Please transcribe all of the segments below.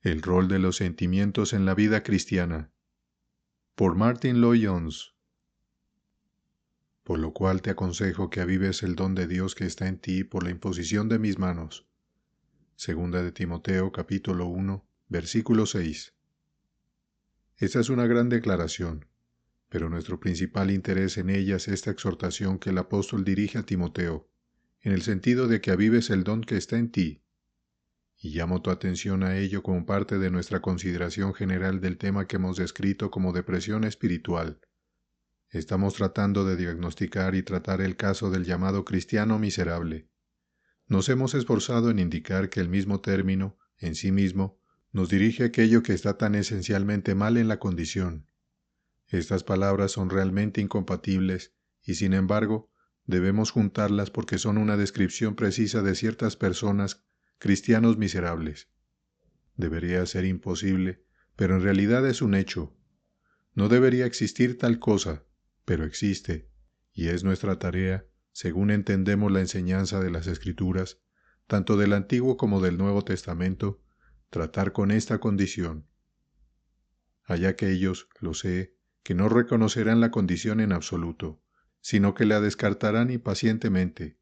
El rol de los sentimientos en la vida cristiana. Por Martin Lloyd-Jones. Por lo cual te aconsejo que avives el don de Dios que está en ti por la imposición de mis manos. Segunda de Timoteo, capítulo 1, versículo 6. Esta es una gran declaración, pero nuestro principal interés en ella es esta exhortación que el apóstol dirige a Timoteo, en el sentido de que avives el don que está en ti. Y llamo tu atención a ello como parte de nuestra consideración general del tema que hemos descrito como depresión espiritual. Estamos tratando de diagnosticar y tratar el caso del llamado cristiano miserable. Nos hemos esforzado en indicar que el mismo término, en sí mismo, nos dirige a aquello que está tan esencialmente mal en la condición. Estas palabras son realmente incompatibles y, sin embargo, debemos juntarlas porque son una descripción precisa de ciertas personas, cristianos miserables. Debería ser imposible, pero en realidad es un hecho. No debería existir tal cosa, pero existe, y es nuestra tarea, según entendemos la enseñanza de las Escrituras, tanto del Antiguo como del Nuevo Testamento, tratar con esta condición. Hay aquellos, lo sé, que no reconocerán la condición en absoluto, sino que la descartarán impacientemente,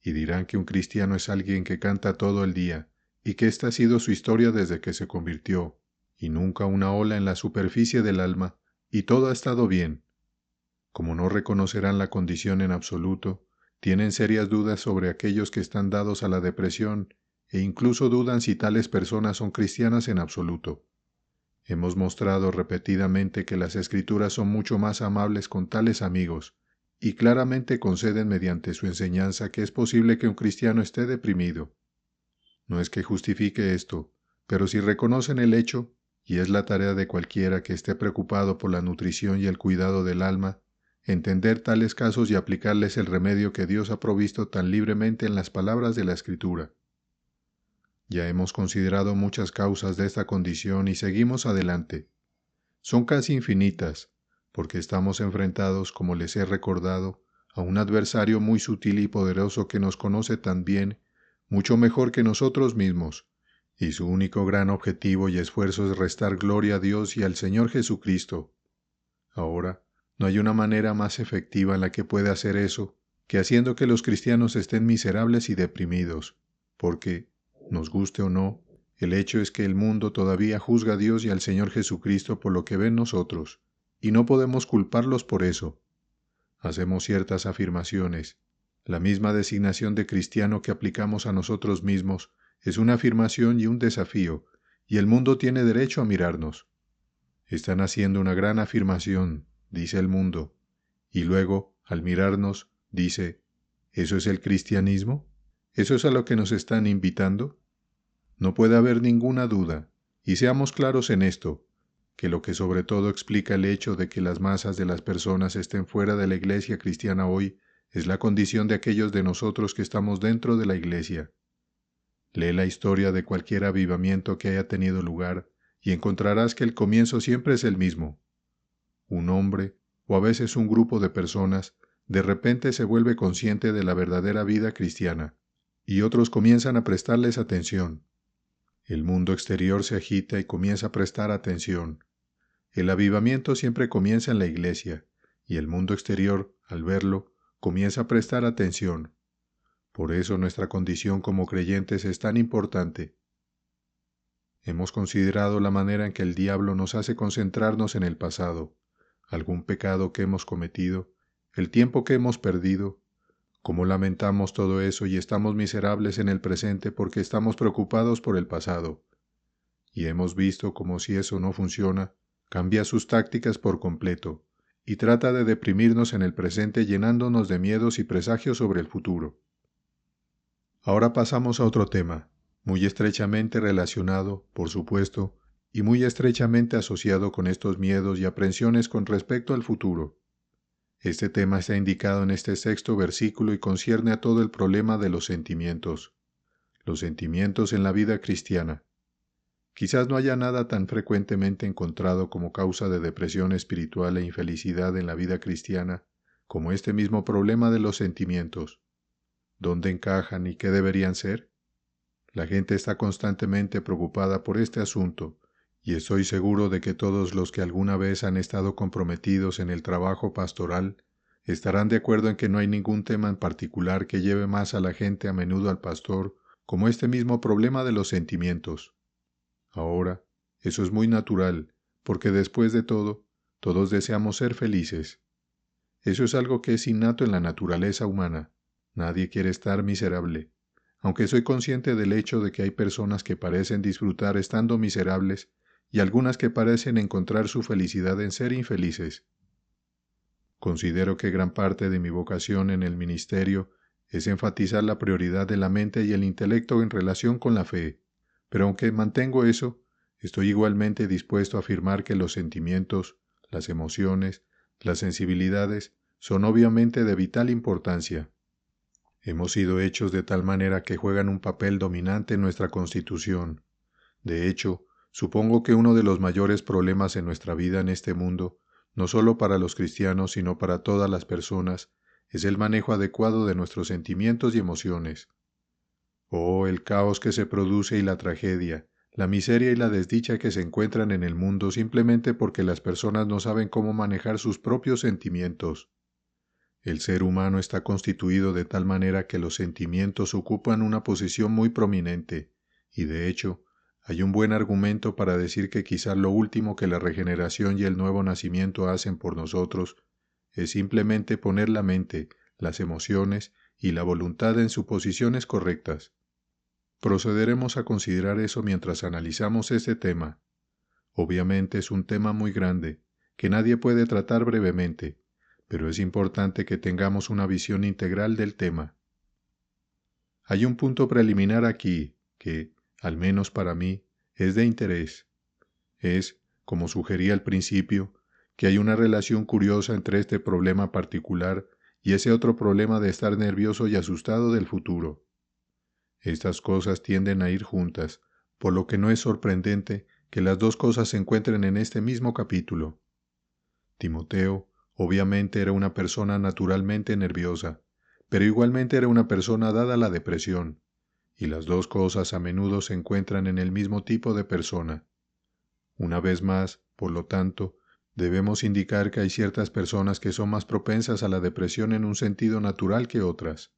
y dirán que un cristiano es alguien que canta todo el día, y que esta ha sido su historia desde que se convirtió, y nunca una ola en la superficie del alma, y todo ha estado bien. Como no reconocerán la condición en absoluto, tienen serias dudas sobre aquellos que están dados a la depresión, e incluso dudan si tales personas son cristianas en absoluto. Hemos mostrado repetidamente que las Escrituras son mucho más amables con tales amigos, y claramente conceden mediante su enseñanza que es posible que un cristiano esté deprimido. No es que justifique esto, pero si reconocen el hecho, y es la tarea de cualquiera que esté preocupado por la nutrición y el cuidado del alma, entender tales casos y aplicarles el remedio que Dios ha provisto tan libremente en las palabras de la Escritura. Ya hemos considerado muchas causas de esta condición y seguimos adelante. Son casi infinitas, porque estamos enfrentados, como les he recordado, a un adversario muy sutil y poderoso que nos conoce tan bien, mucho mejor que nosotros mismos, y su único gran objetivo y esfuerzo es restar gloria a Dios y al Señor Jesucristo. Ahora, no hay una manera más efectiva en la que pueda hacer eso que haciendo que los cristianos estén miserables y deprimidos, porque, nos guste o no, el hecho es que el mundo todavía juzga a Dios y al Señor Jesucristo por lo que ven nosotros, y no podemos culparlos por eso. Hacemos ciertas afirmaciones. La misma designación de cristiano que aplicamos a nosotros mismos es una afirmación y un desafío, y el mundo tiene derecho a mirarnos. Están haciendo una gran afirmación, dice el mundo, y luego, al mirarnos, dice, ¿eso es el cristianismo? ¿Eso es a lo que nos están invitando? No puede haber ninguna duda, y seamos claros en esto, que lo que sobre todo explica el hecho de que las masas de las personas estén fuera de la iglesia cristiana hoy es la condición de aquellos de nosotros que estamos dentro de la iglesia. Lee la historia de cualquier avivamiento que haya tenido lugar y encontrarás que el comienzo siempre es el mismo. Un hombre, o a veces un grupo de personas, de repente se vuelve consciente de la verdadera vida cristiana, y otros comienzan a prestarles atención. El mundo exterior se agita y comienza a prestar atención. El avivamiento siempre comienza en la iglesia, y el mundo exterior, al verlo, comienza a prestar atención. Por eso nuestra condición como creyentes es tan importante. Hemos considerado la manera en que el diablo nos hace concentrarnos en el pasado, algún pecado que hemos cometido, el tiempo que hemos perdido, cómo lamentamos todo eso y estamos miserables en el presente porque estamos preocupados por el pasado. Y hemos visto cómo si eso no funciona, cambia sus tácticas por completo y trata de deprimirnos en el presente llenándonos de miedos y presagios sobre el futuro. Ahora pasamos a otro tema, muy estrechamente relacionado, por supuesto, y muy estrechamente asociado con estos miedos y aprensiones con respecto al futuro. Este tema está indicado en este sexto versículo y concierne a todo el problema de los sentimientos. Los sentimientos en la vida cristiana. Quizás no haya nada tan frecuentemente encontrado como causa de depresión espiritual e infelicidad en la vida cristiana como este mismo problema de los sentimientos. ¿Dónde encajan y qué deberían ser? La gente está constantemente preocupada por este asunto, y estoy seguro de que todos los que alguna vez han estado comprometidos en el trabajo pastoral estarán de acuerdo en que no hay ningún tema en particular que lleve más a la gente a menudo al pastor como este mismo problema de los sentimientos. Ahora, eso es muy natural, porque después de todo, todos deseamos ser felices. Eso es algo que es innato en la naturaleza humana. Nadie quiere estar miserable. Aunque soy consciente del hecho de que hay personas que parecen disfrutar estando miserables y algunas que parecen encontrar su felicidad en ser infelices. Considero que gran parte de mi vocación en el ministerio es enfatizar la prioridad de la mente y el intelecto en relación con la fe, pero aunque mantengo eso, estoy igualmente dispuesto a afirmar que los sentimientos, las emociones, las sensibilidades son obviamente de vital importancia. Hemos sido hechos de tal manera que juegan un papel dominante en nuestra constitución. De hecho, supongo que uno de los mayores problemas en nuestra vida en este mundo, no solo para los cristianos, sino para todas las personas, es el manejo adecuado de nuestros sentimientos y emociones. Oh, el caos que se produce y la tragedia, la miseria y la desdicha que se encuentran en el mundo simplemente porque las personas no saben cómo manejar sus propios sentimientos. El ser humano está constituido de tal manera que los sentimientos ocupan una posición muy prominente, y de hecho, hay un buen argumento para decir que quizás lo último que la regeneración y el nuevo nacimiento hacen por nosotros es simplemente poner la mente, las emociones y la voluntad en sus posiciones correctas. Procederemos a considerar eso mientras analizamos este tema. Obviamente es un tema muy grande, que nadie puede tratar brevemente, pero es importante que tengamos una visión integral del tema. Hay un punto preliminar aquí que, al menos para mí, es de interés. Es, como sugería al principio, que hay una relación curiosa entre este problema particular y ese otro problema de estar nervioso y asustado del futuro. Estas cosas tienden a ir juntas, por lo que no es sorprendente que las dos cosas se encuentren en este mismo capítulo. Timoteo, obviamente, era una persona naturalmente nerviosa, pero igualmente era una persona dada a la depresión, y las dos cosas a menudo se encuentran en el mismo tipo de persona. Una vez más, por lo tanto, debemos indicar que hay ciertas personas que son más propensas a la depresión en un sentido natural que otras.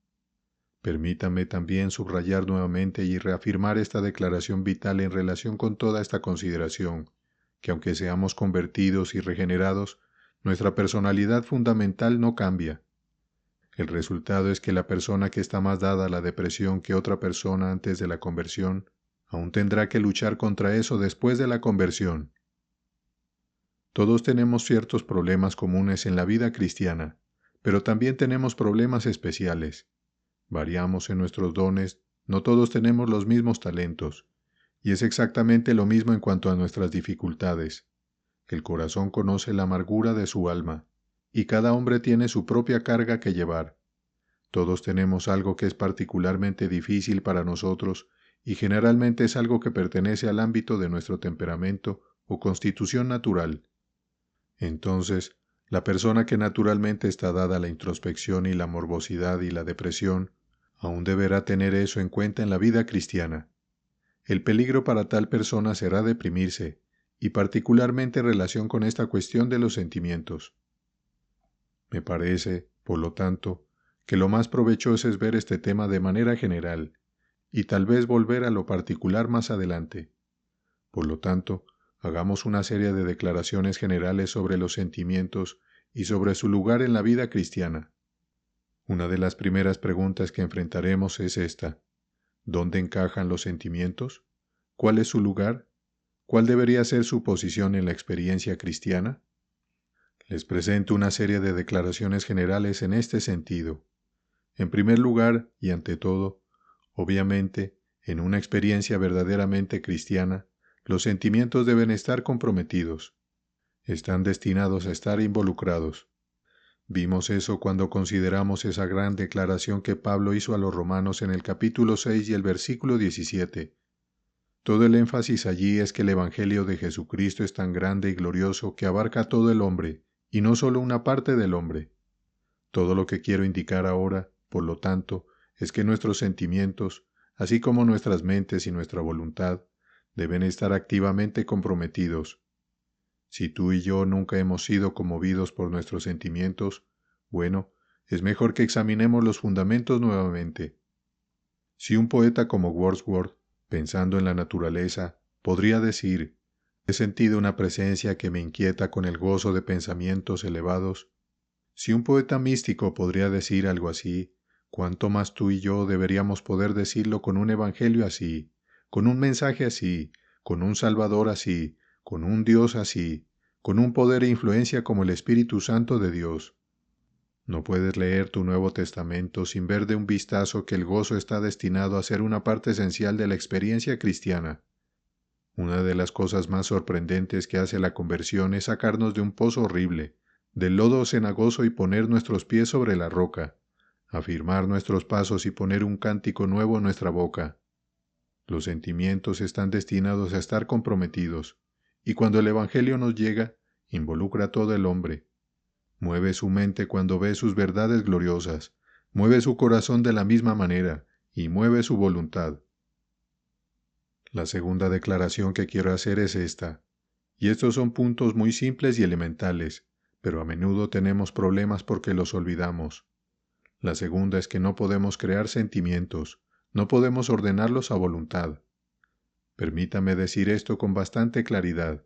Permítame también subrayar nuevamente y reafirmar esta declaración vital en relación con toda esta consideración, que aunque seamos convertidos y regenerados, nuestra personalidad fundamental no cambia. El resultado es que la persona que está más dada a la depresión que otra persona antes de la conversión, aún tendrá que luchar contra eso después de la conversión. Todos tenemos ciertos problemas comunes en la vida cristiana, pero también tenemos problemas especiales. Variamos en nuestros dones, no todos tenemos los mismos talentos, y es exactamente lo mismo en cuanto a nuestras dificultades. El corazón conoce la amargura de su alma, y cada hombre tiene su propia carga que llevar. Todos tenemos algo que es particularmente difícil para nosotros, y generalmente es algo que pertenece al ámbito de nuestro temperamento o constitución natural. Entonces, la persona que naturalmente está dada a la introspección y la morbosidad y la depresión, aún deberá tener eso en cuenta en la vida cristiana. El peligro para tal persona será deprimirse, y particularmente en relación con esta cuestión de los sentimientos. Me parece, por lo tanto, que lo más provechoso es ver este tema de manera general, y tal vez volver a lo particular más adelante. Por lo tanto, hagamos una serie de declaraciones generales sobre los sentimientos y sobre su lugar en la vida cristiana. Una de las primeras preguntas que enfrentaremos es esta: ¿dónde encajan los sentimientos? ¿Cuál es su lugar? ¿Cuál debería ser su posición en la experiencia cristiana? Les presento una serie de declaraciones generales en este sentido. En primer lugar, y ante todo, obviamente, en una experiencia verdaderamente cristiana, los sentimientos deben estar comprometidos. Están destinados a estar involucrados. Vimos eso cuando consideramos esa gran declaración que Pablo hizo a los romanos en el capítulo 6 y el versículo 17. Todo el énfasis allí es que el Evangelio de Jesucristo es tan grande y glorioso que abarca a todo el hombre, y no solo una parte del hombre. Todo lo que quiero indicar ahora, por lo tanto, es que nuestros sentimientos, así como nuestras mentes y nuestra voluntad, deben estar activamente comprometidos. Si tú y yo nunca hemos sido conmovidos por nuestros sentimientos, bueno, es mejor que examinemos los fundamentos nuevamente. Si un poeta como Wordsworth, pensando en la naturaleza, podría decir, he sentido una presencia que me inquieta con el gozo de pensamientos elevados, si un poeta místico podría decir algo así, ¿cuánto más tú y yo deberíamos poder decirlo con un evangelio así, con un mensaje así, con un Salvador así, con un Dios así, con un poder e influencia como el Espíritu Santo de Dios? No puedes leer tu Nuevo Testamento sin ver de un vistazo que el gozo está destinado a ser una parte esencial de la experiencia cristiana. Una de las cosas más sorprendentes que hace la conversión es sacarnos de un pozo horrible, del lodo cenagoso y poner nuestros pies sobre la roca, afirmar nuestros pasos y poner un cántico nuevo en nuestra boca. Los sentimientos están destinados a estar comprometidos, y cuando el Evangelio nos llega, involucra a todo el hombre. Mueve su mente cuando ve sus verdades gloriosas, mueve su corazón de la misma manera, y mueve su voluntad. La segunda declaración que quiero hacer es esta, y estos son puntos muy simples y elementales, pero a menudo tenemos problemas porque los olvidamos. La segunda es que no podemos crear sentimientos, no podemos ordenarlos a voluntad. Permítame decir esto con bastante claridad.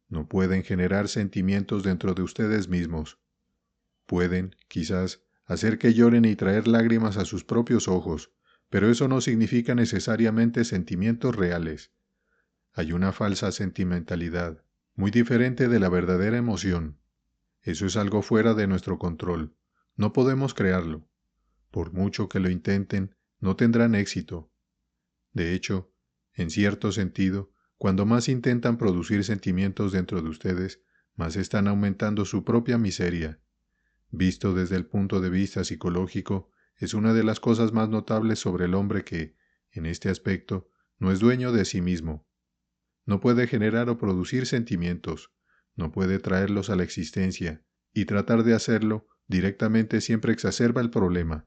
No pueden generar sentimientos dentro de ustedes mismos. Pueden, quizás, hacer que lloren y traer lágrimas a sus propios ojos, pero eso no significa necesariamente sentimientos reales. Hay una falsa sentimentalidad, muy diferente de la verdadera emoción. Eso es algo fuera de nuestro control. No podemos crearlo. Por mucho que lo intenten, no tendrán éxito. De hecho, en cierto sentido, cuando más intentan producir sentimientos dentro de ustedes, más están aumentando su propia miseria. Visto desde el punto de vista psicológico, es una de las cosas más notables sobre el hombre que, en este aspecto, no es dueño de sí mismo. No puede generar o producir sentimientos, no puede traerlos a la existencia, y tratar de hacerlo directamente siempre exacerba el problema.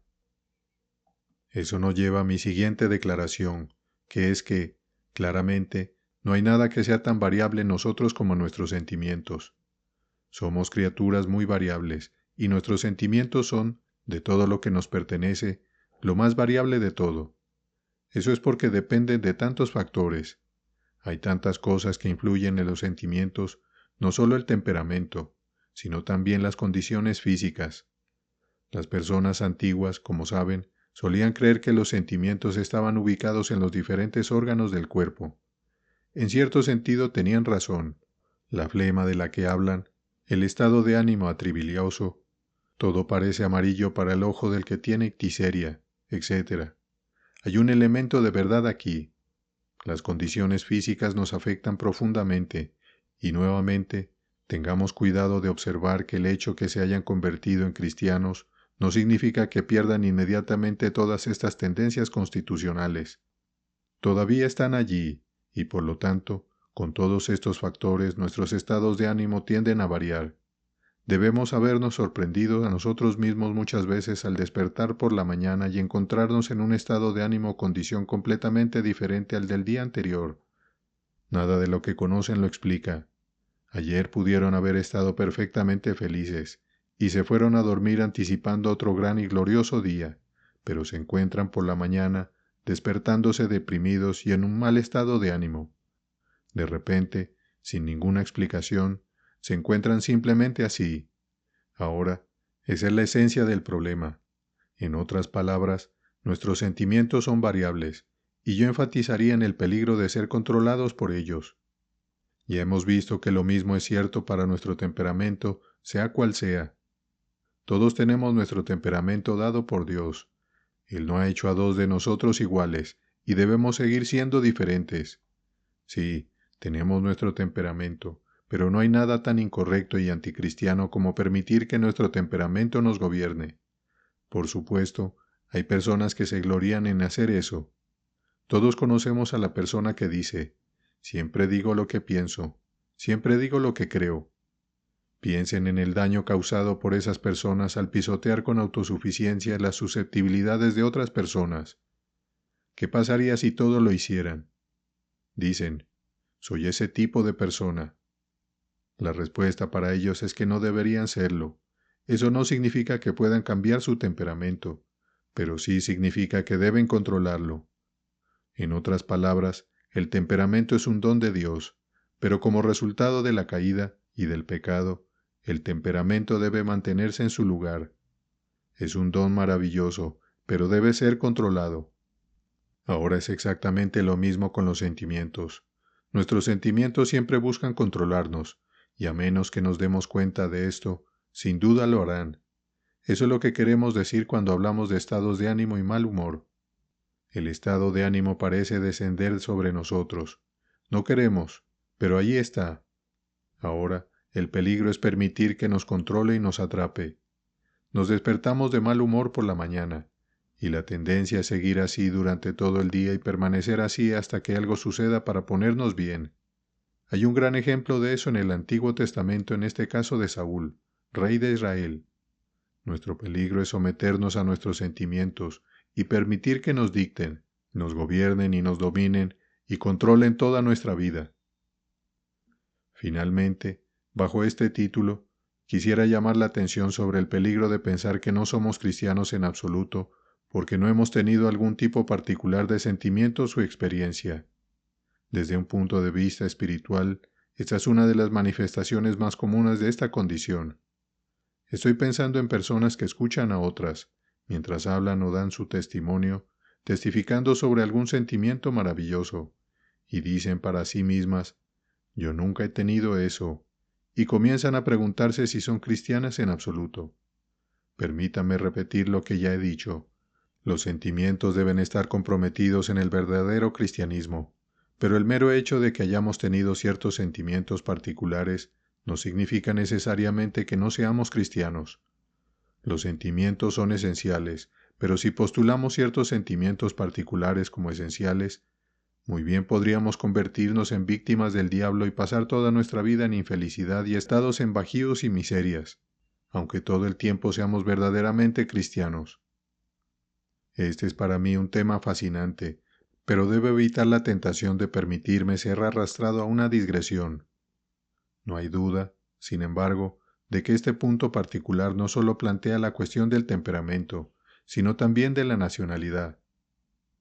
Eso nos lleva a mi siguiente declaración, que es que, claramente, no hay nada que sea tan variable en nosotros como nuestros sentimientos. Somos criaturas muy variables, y nuestros sentimientos son, de todo lo que nos pertenece, lo más variable de todo. Eso es porque dependen de tantos factores. Hay tantas cosas que influyen en los sentimientos, no solo el temperamento, sino también las condiciones físicas. Las personas antiguas, como saben, solían creer que los sentimientos estaban ubicados en los diferentes órganos del cuerpo. En cierto sentido tenían razón. La flema de la que hablan, el estado de ánimo atribilioso, todo parece amarillo para el ojo del que tiene ictiseria, etc. Hay un elemento de verdad aquí. Las condiciones físicas nos afectan profundamente, y nuevamente, tengamos cuidado de observar que el hecho que se hayan convertido en cristianos no significa que pierdan inmediatamente todas estas tendencias constitucionales. Todavía están allí, y por lo tanto, con todos estos factores nuestros estados de ánimo tienden a variar. Debemos habernos sorprendido a nosotros mismos muchas veces al despertar por la mañana y encontrarnos en un estado de ánimo o condición completamente diferente al del día anterior. Nada de lo que conocen lo explica. Ayer pudieron haber estado perfectamente felices, y se fueron a dormir anticipando otro gran y glorioso día, pero se encuentran por la mañana despertándose deprimidos y en un mal estado de ánimo. De repente, sin ninguna explicación, se encuentran simplemente así. Ahora, esa es la esencia del problema. En otras palabras, nuestros sentimientos son variables, y yo enfatizaría en el peligro de ser controlados por ellos. Ya hemos visto que lo mismo es cierto para nuestro temperamento, sea cual sea. Todos tenemos nuestro temperamento dado por Dios. Él no ha hecho a dos de nosotros iguales, y debemos seguir siendo diferentes. Sí, tenemos nuestro temperamento, pero no hay nada tan incorrecto y anticristiano como permitir que nuestro temperamento nos gobierne. Por supuesto, hay personas que se glorían en hacer eso. Todos conocemos a la persona que dice, siempre digo lo que pienso, siempre digo lo que creo. Piensen en el daño causado por esas personas al pisotear con autosuficiencia las susceptibilidades de otras personas. ¿Qué pasaría si todos lo hicieran? Dicen, soy ese tipo de persona. La respuesta para ellos es que no deberían serlo. Eso no significa que puedan cambiar su temperamento, pero sí significa que deben controlarlo. En otras palabras, el temperamento es un don de Dios, pero como resultado de la caída y del pecado, el temperamento debe mantenerse en su lugar. Es un don maravilloso, pero debe ser controlado. Ahora es exactamente lo mismo con los sentimientos. Nuestros sentimientos siempre buscan controlarnos, y a menos que nos demos cuenta de esto, sin duda lo harán. Eso es lo que queremos decir cuando hablamos de estados de ánimo y mal humor. El estado de ánimo parece descender sobre nosotros. No queremos, pero allí está. Ahora, el peligro es permitir que nos controle y nos atrape. Nos despertamos de mal humor por la mañana, y la tendencia es seguir así durante todo el día y permanecer así hasta que algo suceda para ponernos bien. Hay un gran ejemplo de eso en el Antiguo Testamento, en este caso de Saúl, rey de Israel. Nuestro peligro es someternos a nuestros sentimientos y permitir que nos dicten, nos gobiernen y nos dominen y controlen toda nuestra vida. Finalmente, bajo este título, quisiera llamar la atención sobre el peligro de pensar que no somos cristianos en absoluto porque no hemos tenido algún tipo particular de sentimientos o experiencia. Desde un punto de vista espiritual, esta es una de las manifestaciones más comunes de esta condición. Estoy pensando en personas que escuchan a otras, mientras hablan o dan su testimonio, testificando sobre algún sentimiento maravilloso, y dicen para sí mismas, yo nunca he tenido eso, y comienzan a preguntarse si son cristianas en absoluto. Permítame repetir lo que ya he dicho. Los sentimientos deben estar comprometidos en el verdadero cristianismo, pero el mero hecho de que hayamos tenido ciertos sentimientos particulares no significa necesariamente que no seamos cristianos. Los sentimientos son esenciales, pero si postulamos ciertos sentimientos particulares como esenciales, muy bien podríamos convertirnos en víctimas del diablo y pasar toda nuestra vida en infelicidad y estados en bajíos y miserias, aunque todo el tiempo seamos verdaderamente cristianos. Este es para mí un tema fascinante, pero debo evitar la tentación de permitirme ser arrastrado a una digresión. No hay duda, sin embargo, de que este punto particular no solo plantea la cuestión del temperamento, sino también de la nacionalidad.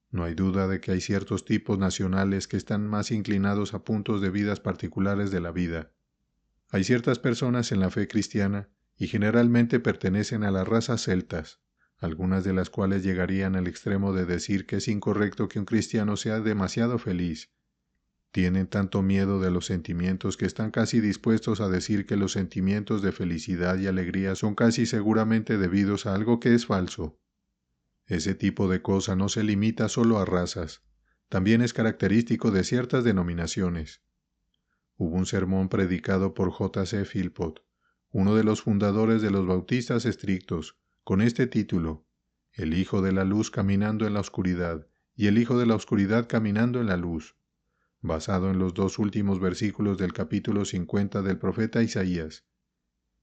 No hay duda de que hay ciertos tipos nacionales que están más inclinados a puntos de vidas particulares de la vida. Hay ciertas personas en la fe cristiana, y generalmente pertenecen a las razas celtas, algunas de las cuales llegarían al extremo de decir que es incorrecto que un cristiano sea demasiado feliz. Tienen tanto miedo de los sentimientos que están casi dispuestos a decir que los sentimientos de felicidad y alegría son casi seguramente debidos a algo que es falso. Ese tipo de cosa no se limita solo a razas, también es característico de ciertas denominaciones. Hubo un sermón predicado por J. C. Philpott, uno de los fundadores de los bautistas estrictos, con este título, El Hijo de la Luz caminando en la oscuridad y el Hijo de la Oscuridad caminando en la luz, basado en los dos últimos versículos del capítulo 50 del profeta Isaías.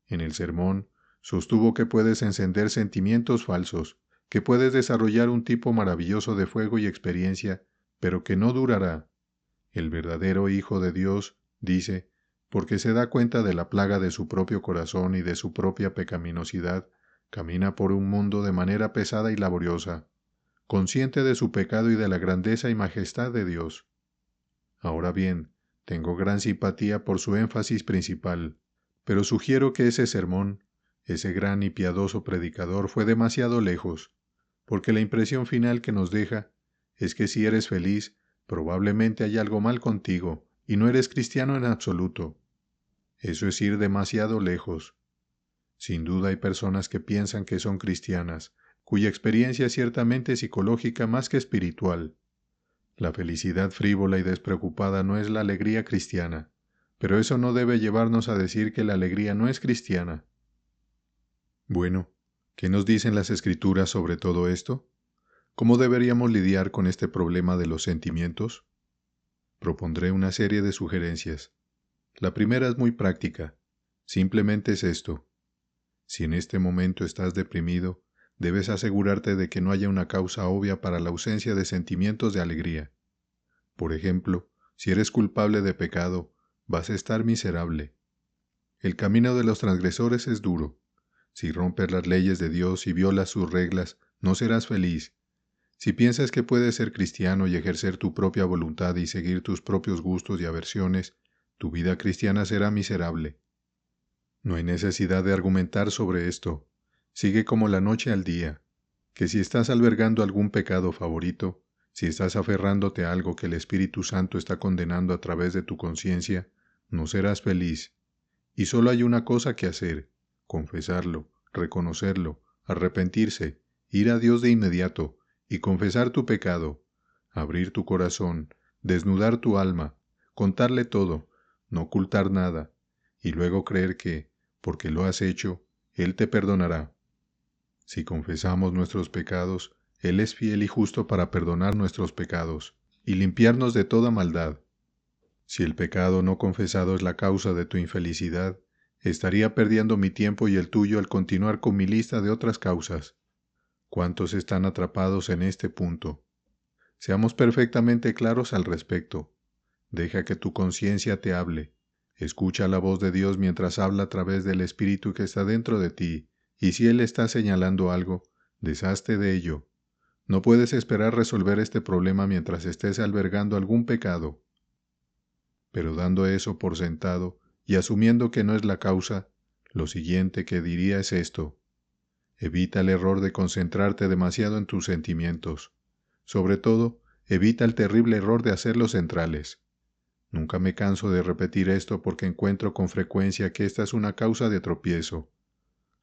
En el sermón, sostuvo que puedes encender sentimientos falsos, que puedes desarrollar un tipo maravilloso de fuego y experiencia, pero que no durará. El verdadero Hijo de Dios, dice, porque se da cuenta de la plaga de su propio corazón y de su propia pecaminosidad, camina por un mundo de manera pesada y laboriosa, consciente de su pecado y de la grandeza y majestad de Dios. Ahora bien, tengo gran simpatía por su énfasis principal, pero sugiero que ese sermón, ese gran y piadoso predicador fue demasiado lejos, porque la impresión final que nos deja es que si eres feliz, probablemente hay algo mal contigo y no eres cristiano en absoluto. Eso es ir demasiado lejos. Sin duda hay personas que piensan que son cristianas, cuya experiencia es ciertamente psicológica más que espiritual. La felicidad frívola y despreocupada no es la alegría cristiana, pero eso no debe llevarnos a decir que la alegría no es cristiana. Bueno, ¿qué nos dicen las Escrituras sobre todo esto? ¿Cómo deberíamos lidiar con este problema de los sentimientos? Propondré una serie de sugerencias. La primera es muy práctica. Simplemente es esto. Si en este momento estás deprimido, debes asegurarte de que no haya una causa obvia para la ausencia de sentimientos de alegría. Por ejemplo, si eres culpable de pecado, vas a estar miserable. El camino de los transgresores es duro. Si rompes las leyes de Dios y violas sus reglas, no serás feliz. Si piensas que puedes ser cristiano y ejercer tu propia voluntad y seguir tus propios gustos y aversiones, tu vida cristiana será miserable. No hay necesidad de argumentar sobre esto. Sigue como la noche al día, que si estás albergando algún pecado favorito, si estás aferrándote a algo que el Espíritu Santo está condenando a través de tu conciencia, no serás feliz. Y solo hay una cosa que hacer: confesarlo, reconocerlo, arrepentirse, ir a Dios de inmediato y confesar tu pecado, abrir tu corazón, desnudar tu alma, contarle todo, no ocultar nada, y luego creer que, porque lo has hecho, Él te perdonará. Si confesamos nuestros pecados, Él es fiel y justo para perdonar nuestros pecados y limpiarnos de toda maldad. Si el pecado no confesado es la causa de tu infelicidad, estaría perdiendo mi tiempo y el tuyo al continuar con mi lista de otras causas. ¿Cuántos están atrapados en este punto? Seamos perfectamente claros al respecto. Deja que tu conciencia te hable. Escucha la voz de Dios mientras habla a través del Espíritu que está dentro de ti, y si Él está señalando algo, deshazte de ello. No puedes esperar resolver este problema mientras estés albergando algún pecado. Pero dando eso por sentado y asumiendo que no es la causa, lo siguiente que diría es esto: evita el error de concentrarte demasiado en tus sentimientos. Sobre todo, evita el terrible error de hacerlos centrales. Nunca me canso de repetir esto porque encuentro con frecuencia que esta es una causa de tropiezo.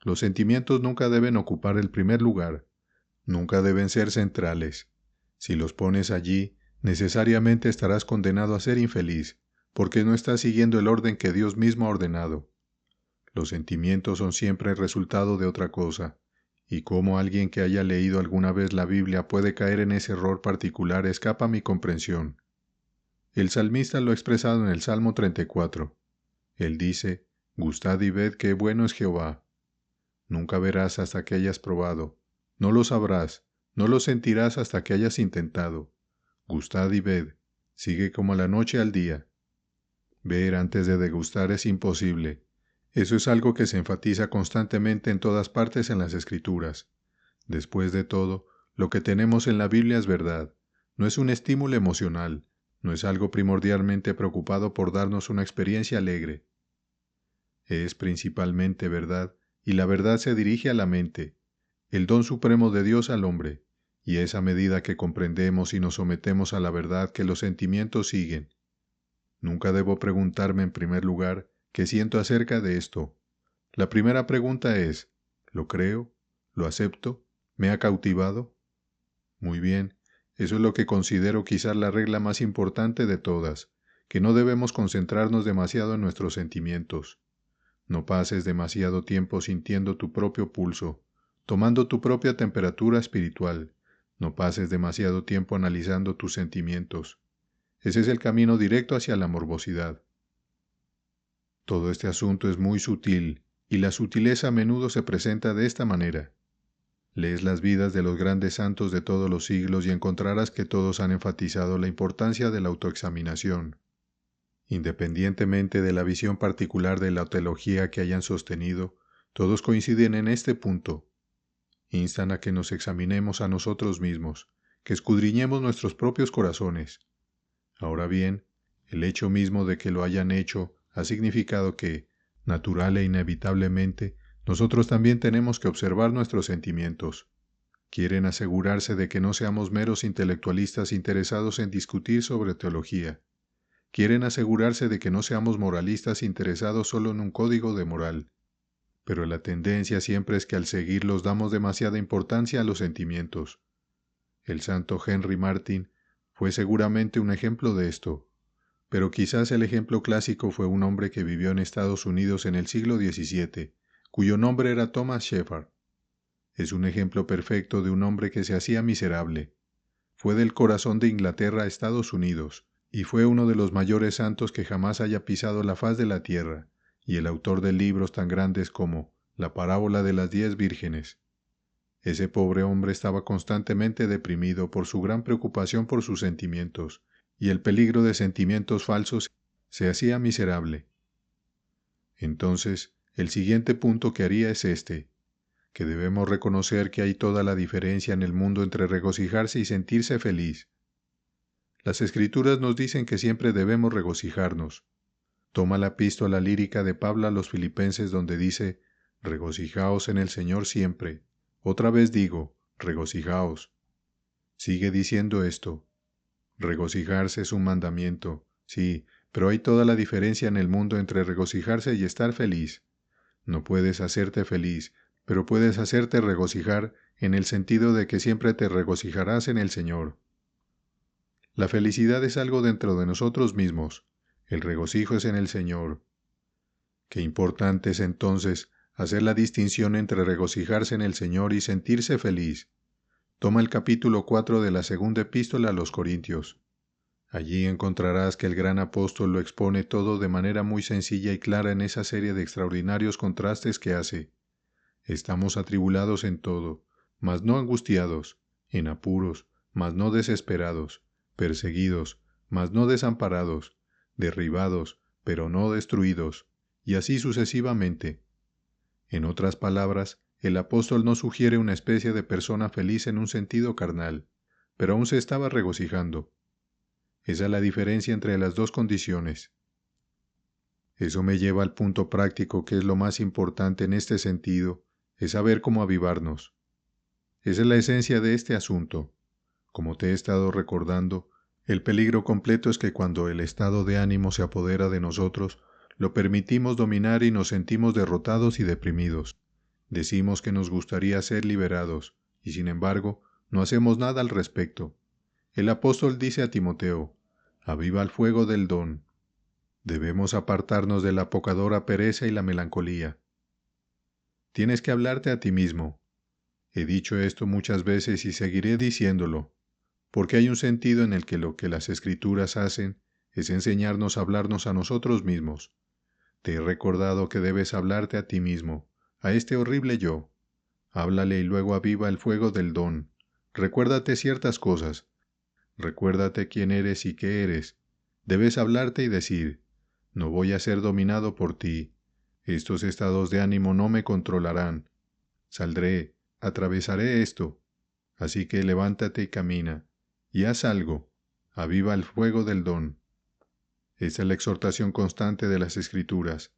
Los sentimientos nunca deben ocupar el primer lugar, nunca deben ser centrales. Si los pones allí, necesariamente estarás condenado a ser infeliz, porque no estás siguiendo el orden que Dios mismo ha ordenado. Los sentimientos son siempre el resultado de otra cosa, y cómo alguien que haya leído alguna vez la Biblia puede caer en ese error particular escapa a mi comprensión. El salmista lo ha expresado en el Salmo 34. Él dice: «Gustad y ved qué bueno es Jehová». Nunca verás hasta que hayas probado, no lo sabrás, no lo sentirás hasta que hayas intentado. Gustad y ved, sigue como la noche al día. Ver antes de degustar es imposible. Eso es algo que se enfatiza constantemente en todas partes en las Escrituras. Después de todo, lo que tenemos en la Biblia es verdad. No es un estímulo emocional, no es algo primordialmente preocupado por darnos una experiencia alegre. Es principalmente verdad, y la verdad se dirige a la mente, el don supremo de Dios al hombre, y es a medida que comprendemos y nos sometemos a la verdad que los sentimientos siguen. Nunca debo preguntarme en primer lugar qué siento acerca de esto. La primera pregunta es: ¿lo creo? ¿Lo acepto? ¿Me ha cautivado? Muy bien, eso es lo que considero quizás la regla más importante de todas, que no debemos concentrarnos demasiado en nuestros sentimientos. No pases demasiado tiempo sintiendo tu propio pulso, tomando tu propia temperatura espiritual. No pases demasiado tiempo analizando tus sentimientos. Ese es el camino directo hacia la morbosidad. Todo este asunto es muy sutil, y la sutileza a menudo se presenta de esta manera. Lees las vidas de los grandes santos de todos los siglos y encontrarás que todos han enfatizado la importancia de la autoexaminación. Independientemente de la visión particular de la teología que hayan sostenido, todos coinciden en este punto. Instan a que nos examinemos a nosotros mismos, que escudriñemos nuestros propios corazones. Ahora bien, el hecho mismo de que lo hayan hecho ha significado que, natural e inevitablemente, nosotros también tenemos que observar nuestros sentimientos. Quieren asegurarse de que no seamos meros intelectualistas interesados en discutir sobre teología. Quieren asegurarse de que no seamos moralistas interesados solo en un código de moral. Pero la tendencia siempre es que al seguirlos damos demasiada importancia a los sentimientos. El santo Henry Martyn fue seguramente un ejemplo de esto, pero quizás el ejemplo clásico fue un hombre que vivió en Estados Unidos en el siglo XVII, cuyo nombre era Thomas Shepard. Es un ejemplo perfecto de un hombre que se hacía miserable. Fue del corazón de Inglaterra a Estados Unidos, y fue uno de los mayores santos que jamás haya pisado la faz de la tierra, y el autor de libros tan grandes como La parábola de las 10 vírgenes. Ese pobre hombre estaba constantemente deprimido por su gran preocupación por sus sentimientos, y el peligro de sentimientos falsos se hacía miserable. Entonces, el siguiente punto que haría es este, que debemos reconocer que hay toda la diferencia en el mundo entre regocijarse y sentirse feliz. Las Escrituras nos dicen que siempre debemos regocijarnos. Toma la epístola lírica de Pablo a los Filipenses donde dice, regocijaos en el Señor siempre. Otra vez digo, regocijaos. Sigue diciendo esto. Regocijarse es un mandamiento, sí, pero hay toda la diferencia en el mundo entre regocijarse y estar feliz. No puedes hacerte feliz, pero puedes hacerte regocijar en el sentido de que siempre te regocijarás en el Señor. La felicidad es algo dentro de nosotros mismos. El regocijo es en el Señor. Qué importante es entonces hacer la distinción entre regocijarse en el Señor y sentirse feliz. Toma el capítulo 4 de la segunda epístola a los Corintios. Allí encontrarás que el gran apóstol lo expone todo de manera muy sencilla y clara en esa serie de extraordinarios contrastes que hace. Estamos atribulados en todo, mas no angustiados, en apuros, mas no desesperados, perseguidos, mas no desamparados, derribados, pero no destruidos, y así sucesivamente. En otras palabras, el apóstol no sugiere una especie de persona feliz en un sentido carnal, pero aún se estaba regocijando. Esa es la diferencia entre las dos condiciones. Eso me lleva al punto práctico que es lo más importante en este sentido, es saber cómo avivarnos. Esa es la esencia de este asunto. Como te he estado recordando, el peligro completo es que cuando el estado de ánimo se apodera de nosotros, lo permitimos dominar y nos sentimos derrotados y deprimidos. Decimos que nos gustaría ser liberados, y sin embargo, no hacemos nada al respecto. El apóstol dice a Timoteo, aviva el fuego del don. Debemos apartarnos de la apocadora pereza y la melancolía. Tienes que hablarte a ti mismo. He dicho esto muchas veces y seguiré diciéndolo, porque hay un sentido en el que lo que las Escrituras hacen es enseñarnos a hablarnos a nosotros mismos. Te he recordado que debes hablarte a ti mismo, a este horrible yo. Háblale y luego aviva el fuego del don. Recuérdate ciertas cosas. Recuérdate quién eres y qué eres. Debes hablarte y decir, no voy a ser dominado por ti. Estos estados de ánimo no me controlarán. Saldré, atravesaré esto. Así que levántate y camina, y haz algo. Aviva el fuego del don. Esta es la exhortación constante de las Escrituras.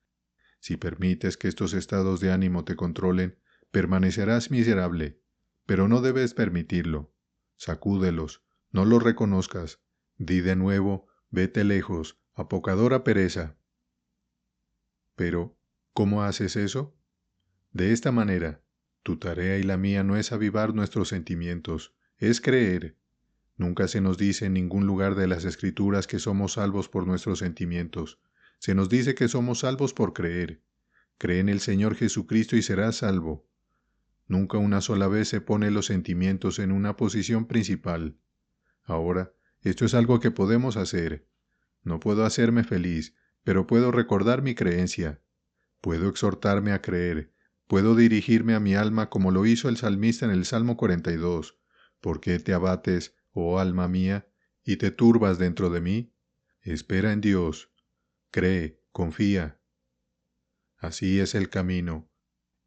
Si permites que estos estados de ánimo te controlen, permanecerás miserable, pero no debes permitirlo. Sacúdelos, no los reconozcas. Di de nuevo, vete lejos, apocadora pereza. Pero, ¿cómo haces eso? De esta manera, tu tarea y la mía no es avivar nuestros sentimientos, es creer. Nunca se nos dice en ningún lugar de las Escrituras que somos salvos por nuestros sentimientos. Se nos dice que somos salvos por creer. Cree en el Señor Jesucristo y serás salvo. Nunca una sola vez se pone los sentimientos en una posición principal. Ahora, esto es algo que podemos hacer. No puedo hacerme feliz, pero puedo recordar mi creencia. Puedo exhortarme a creer. Puedo dirigirme a mi alma como lo hizo el salmista en el Salmo 42. ¿Por qué te abates, oh alma mía, y te turbas dentro de mí? Espera en Dios. Cree, confía. Así es el camino.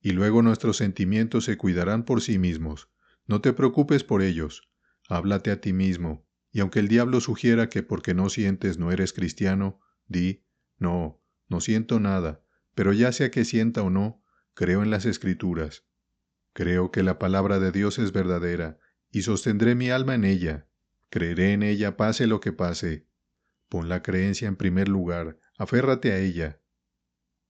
Y luego nuestros sentimientos se cuidarán por sí mismos. No te preocupes por ellos. Háblate a ti mismo. Y aunque el diablo sugiera que porque no sientes no eres cristiano, di, no siento nada, pero ya sea que sienta o no, creo en las Escrituras. Creo que la palabra de Dios es verdadera, y sostendré mi alma en ella. Creeré en ella pase lo que pase. Pon la creencia en primer lugar, aférrate a ella.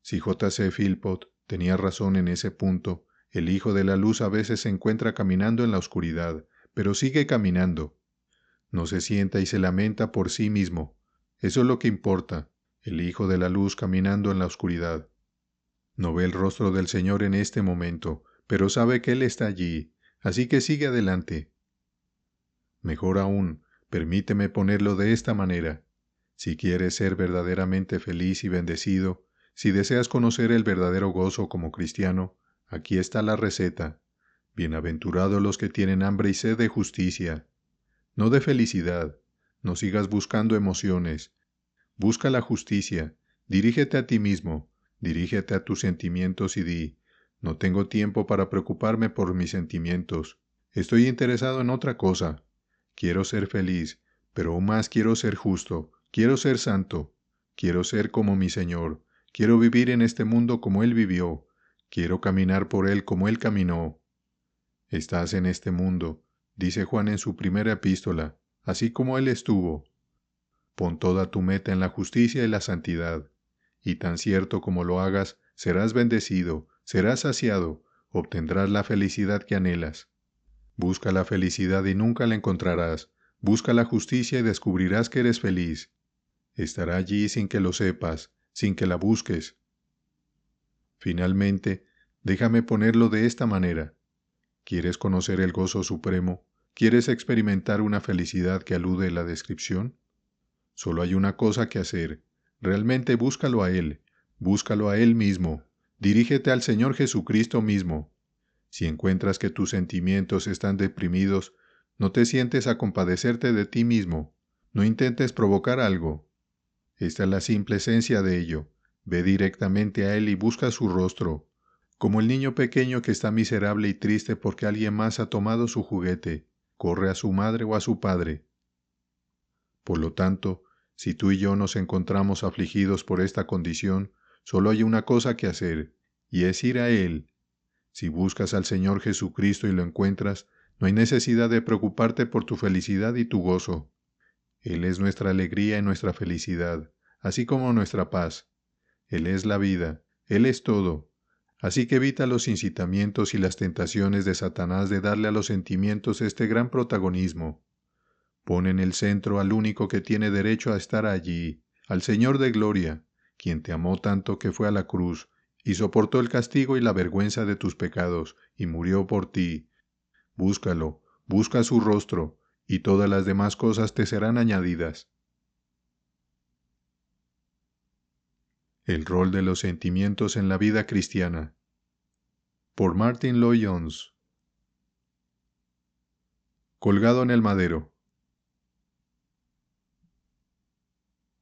Si J.C. Philpott tenía razón en ese punto, el Hijo de la Luz a veces se encuentra caminando en la oscuridad, pero sigue caminando. No se sienta y se lamenta por sí mismo. Eso es lo que importa, el Hijo de la Luz caminando en la oscuridad. No ve el rostro del Señor en este momento, pero sabe que Él está allí, así que sigue adelante. Mejor aún, permíteme ponerlo de esta manera. Si quieres ser verdaderamente feliz y bendecido, si deseas conocer el verdadero gozo como cristiano, aquí está la receta. Bienaventurados los que tienen hambre y sed de justicia, no de felicidad. No sigas buscando emociones. Busca la justicia. Dirígete a ti mismo. Dirígete a tus sentimientos y di: no tengo tiempo para preocuparme por mis sentimientos. Estoy interesado en otra cosa. Quiero ser feliz, pero aún más quiero ser justo. Quiero ser santo. Quiero ser como mi Señor. Quiero vivir en este mundo como Él vivió. Quiero caminar por Él como Él caminó. Estás en este mundo, dice Juan en su primera epístola, así como Él estuvo. Pon toda tu meta en la justicia y la santidad, y tan cierto como lo hagas, serás bendecido, serás saciado, obtendrás la felicidad que anhelas. Busca la felicidad y nunca la encontrarás. Busca la justicia y descubrirás que eres feliz. Estará allí sin que lo sepas, sin que la busques. Finalmente, déjame ponerlo de esta manera. ¿Quieres conocer el gozo supremo? ¿Quieres experimentar una felicidad que alude a la descripción? Solo hay una cosa que hacer. Realmente búscalo a Él mismo. Dirígete al Señor Jesucristo mismo. Si encuentras que tus sentimientos están deprimidos, no te sientes a compadecerte de ti mismo. No intentes provocar algo. Esta es la simple esencia de ello. Ve directamente a Él y busca su rostro, como el niño pequeño que está miserable y triste porque alguien más ha tomado su juguete, corre a su madre o a su padre. Por lo tanto, si tú y yo nos encontramos afligidos por esta condición, solo hay una cosa que hacer, y es ir a Él. Si buscas al Señor Jesucristo y lo encuentras, no hay necesidad de preocuparte por tu felicidad y tu gozo. Él es nuestra alegría y nuestra felicidad, así como nuestra paz. Él es la vida, Él es todo. Así que evita los incitamientos y las tentaciones de Satanás de darle a los sentimientos este gran protagonismo. Pon en el centro al único que tiene derecho a estar allí, al Señor de gloria, quien te amó tanto que fue a la cruz, y soportó el castigo y la vergüenza de tus pecados, y murió por ti. Búscalo, busca su rostro, y todas las demás cosas te serán añadidas. El rol de los sentimientos en la vida cristiana. Por Martyn Lloyd-Jones. Colgado en el madero.